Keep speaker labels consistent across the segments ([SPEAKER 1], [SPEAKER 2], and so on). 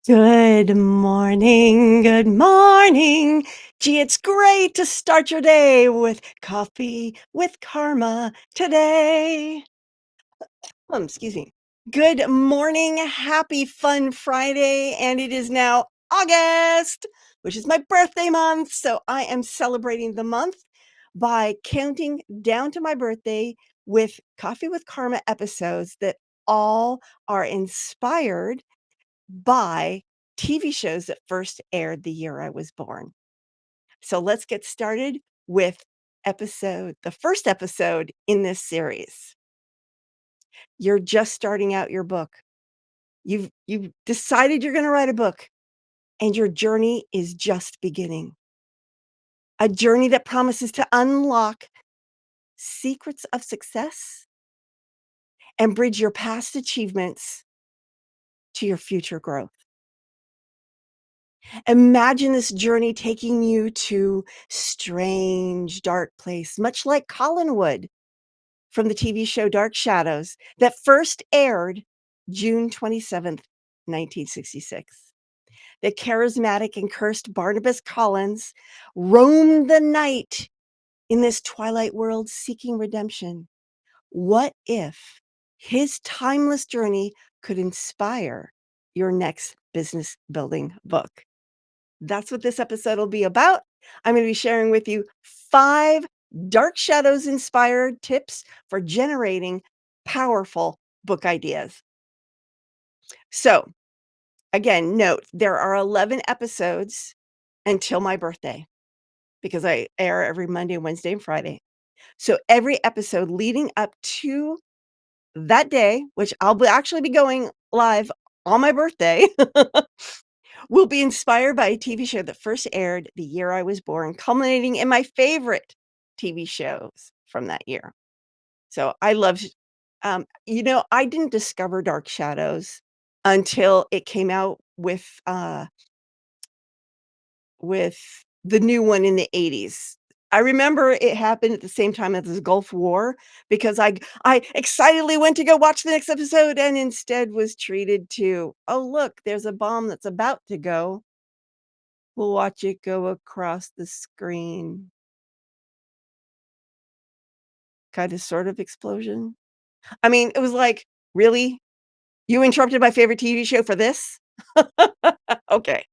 [SPEAKER 1] Good morning. Good morning. Gee, it's great to start your day with coffee with Karma today. Excuse me. Good morning. Happy fun Friday. And it is now August, which is my birthday month. So I am celebrating the month by counting down to my birthday with Coffee with Karma episodes that all are inspired by TV shows that first aired the year I was born. So let's get started with the first episode in this series. You're just starting out your book. You've decided you're going to write a book and your journey is just beginning. A journey that promises to unlock secrets of success and bridge your past achievements to your future growth. Imagine this journey taking you to strange, dark place, much like Collinwood from the TV show Dark Shadows that first aired June 27th, 1966. The charismatic and cursed Barnabas Collins roamed the night in this twilight world seeking redemption. What if his timeless journey could inspire your next business building book? That's what this episode will be about. I'm going to be sharing with you 5 Dark Shadows inspired tips for generating powerful book ideas. So, again, note there are 11 episodes until my birthday because I air every Monday, Wednesday, and Friday. So, every episode leading up to that day, which actually be going live on my birthday, will be inspired by a TV show that first aired the year I was born, culminating in my favorite TV shows from that year. So I love, I didn't discover Dark Shadows until it came out with the new one in the 80s. I remember it happened at the same time as the Gulf War because I excitedly went to go watch the next episode and instead was treated to, "Oh, look, there's a bomb that's about to go. We'll watch it go across the screen." Kinda sort of explosion. I mean, it was like, "Really? You interrupted my favorite TV show for this?" Okay,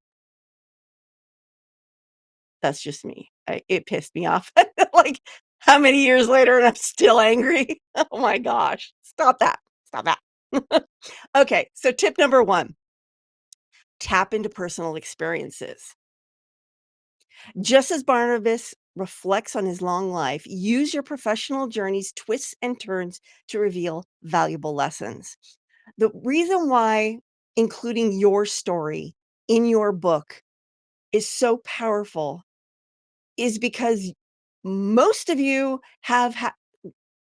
[SPEAKER 1] that's just me. It pissed me off. Like, how many years later and I'm still angry? Oh my gosh. Stop that. Stop that. Okay, so tip number 1, tap into personal experiences. Just as Barnabas reflects on his long life, use your professional journey's twists and turns to reveal valuable lessons. The reason why including your story in your book is so powerful is because most of you have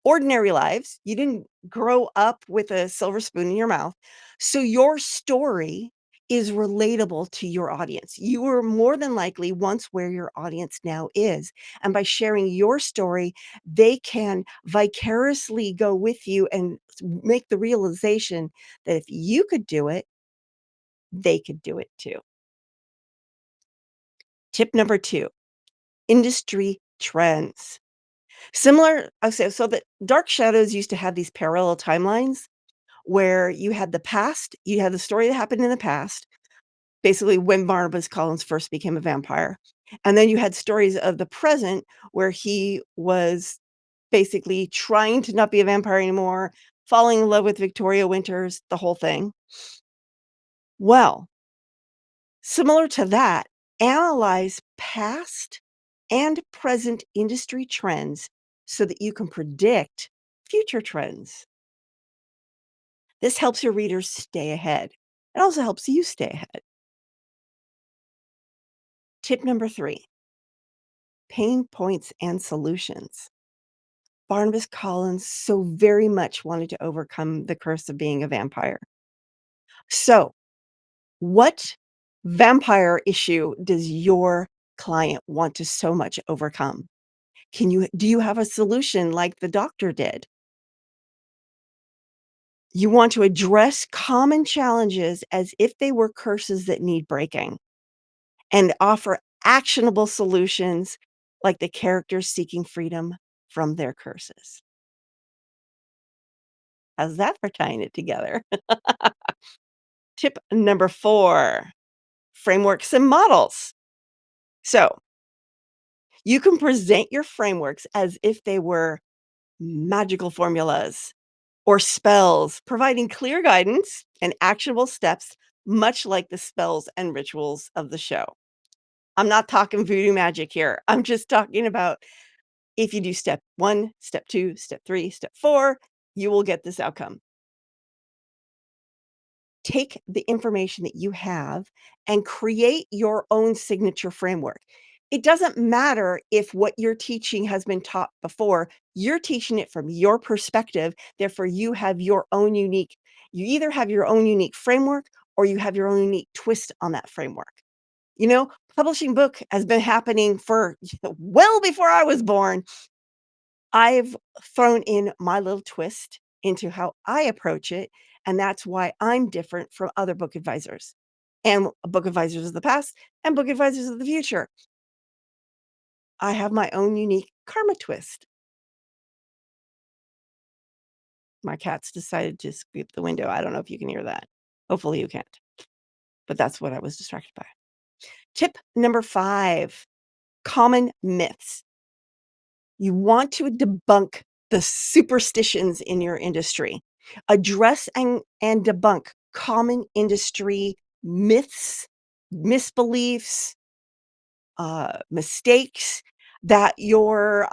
[SPEAKER 1] ordinary lives. You didn't grow up with a silver spoon in your mouth. So your story is relatable to your audience. You were more than likely once where your audience now is. And by sharing your story, they can vicariously go with you and make the realization that if you could do it, they could do it too. Tip number 2, industry trends. Similar, so that Dark Shadows used to have these parallel timelines where you had the past, you had the story that happened in the past, basically when Barnabas Collins first became a vampire. And then you had stories of the present where he was basically trying to not be a vampire anymore, falling in love with Victoria Winters, the whole thing. Well, similar to that, analyze past and present industry trends so that you can predict future trends. This helps your readers stay ahead. It also helps you stay ahead. Tip number 3, pain points and solutions. Barnabas Collins so very much wanted to overcome the curse of being a vampire. So, what vampire issue does your client want to so much overcome? Do you have a solution like the doctor did? You want to address common challenges as if they were curses that need breaking and offer actionable solutions like the characters seeking freedom from their curses. How's that for tying it together? Tip number 4, frameworks and models. So you can present your frameworks as if they were magical formulas or spells, providing clear guidance and actionable steps, much like the spells and rituals of the show. I'm not talking voodoo magic here. I'm just talking about if you do step 1, step 2, step 3, step 4, you will get this outcome. Take the information that you have and create your own signature framework. It doesn't matter if what you're teaching has been taught before, you're teaching it from your perspective. Therefore, you either have your own unique framework or you have your own unique twist on that framework. You know, publishing book has been happening for well before I was born. I've thrown in my little twist into how I approach it, and that's why I'm different from other book advisors, and book advisors of the past and book advisors of the future. I have my own unique karma twist. My cats decided to sweep the window. I don't know if you can hear that. Hopefully you can't, but that's what I was distracted by. Tip number 5, common myths. You want to debunk the superstitions in your industry. Address and debunk common industry myths, misbeliefs, mistakes that your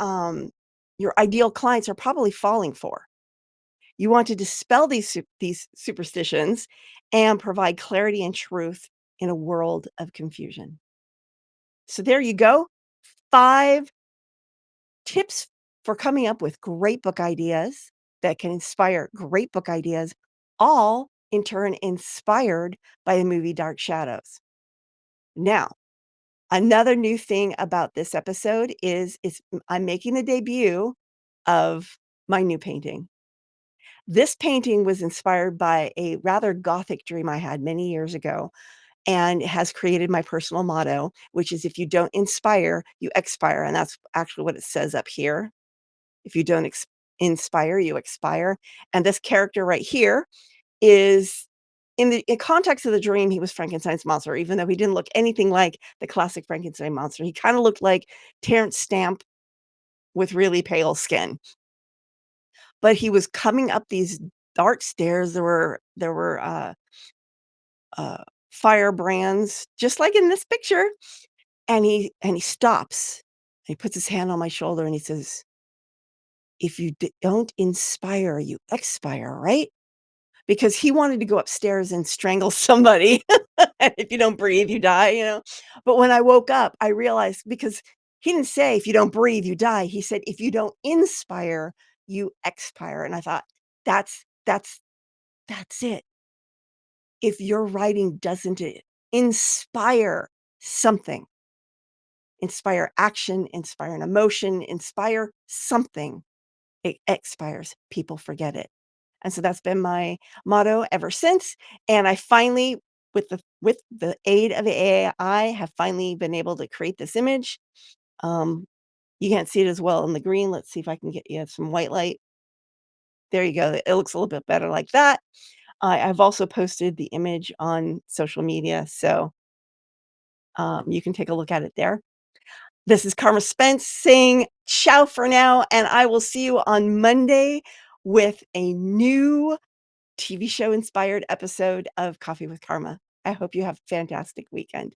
[SPEAKER 1] ideal clients are probably falling for. You want to dispel these superstitions and provide clarity and truth in a world of confusion. So there you go. 5 tips for coming up with great book ideas that can inspire great book ideas, all in turn inspired by the movie Dark Shadows. Now, another new thing about this episode is I'm making the debut of my new painting. This painting was inspired by a rather gothic dream I had many years ago and has created my personal motto, which is if you don't inspire, you expire. And that's actually what it says up here. If you don't inspire, you expire. And this character right here is in context of the dream, he was Frankenstein's monster, even though he didn't look anything like the classic Frankenstein monster. He kind of looked like Terrence Stamp with really pale skin. But he was coming up these dark stairs. There were firebrands, just like in this picture. And he stops. And he puts his hand on my shoulder and he says, if you don't inspire, you expire, right? Because he wanted to go upstairs and strangle somebody. And if you don't breathe, you die, you know? But when I woke up, I realized because he didn't say, "If you don't breathe, you die." He said, "If you don't inspire, you expire." And I thought, "That's that's it. If your writing doesn't inspire something, inspire action, inspire an emotion, inspire something, it expires. People forget it." And so that's been my motto ever since, and I finally, with the aid of the AI, have finally been able to create this image. You can't see it as well in the green. Let's see if I can get you some white light. There you go. It looks a little bit better like that. I've also posted the image on social media, so, you can take a look at it there. This is Carma Spence saying ciao for now, and I will see you on Monday with a new TV show inspired episode of Coffee with Karma. I hope you have a fantastic weekend.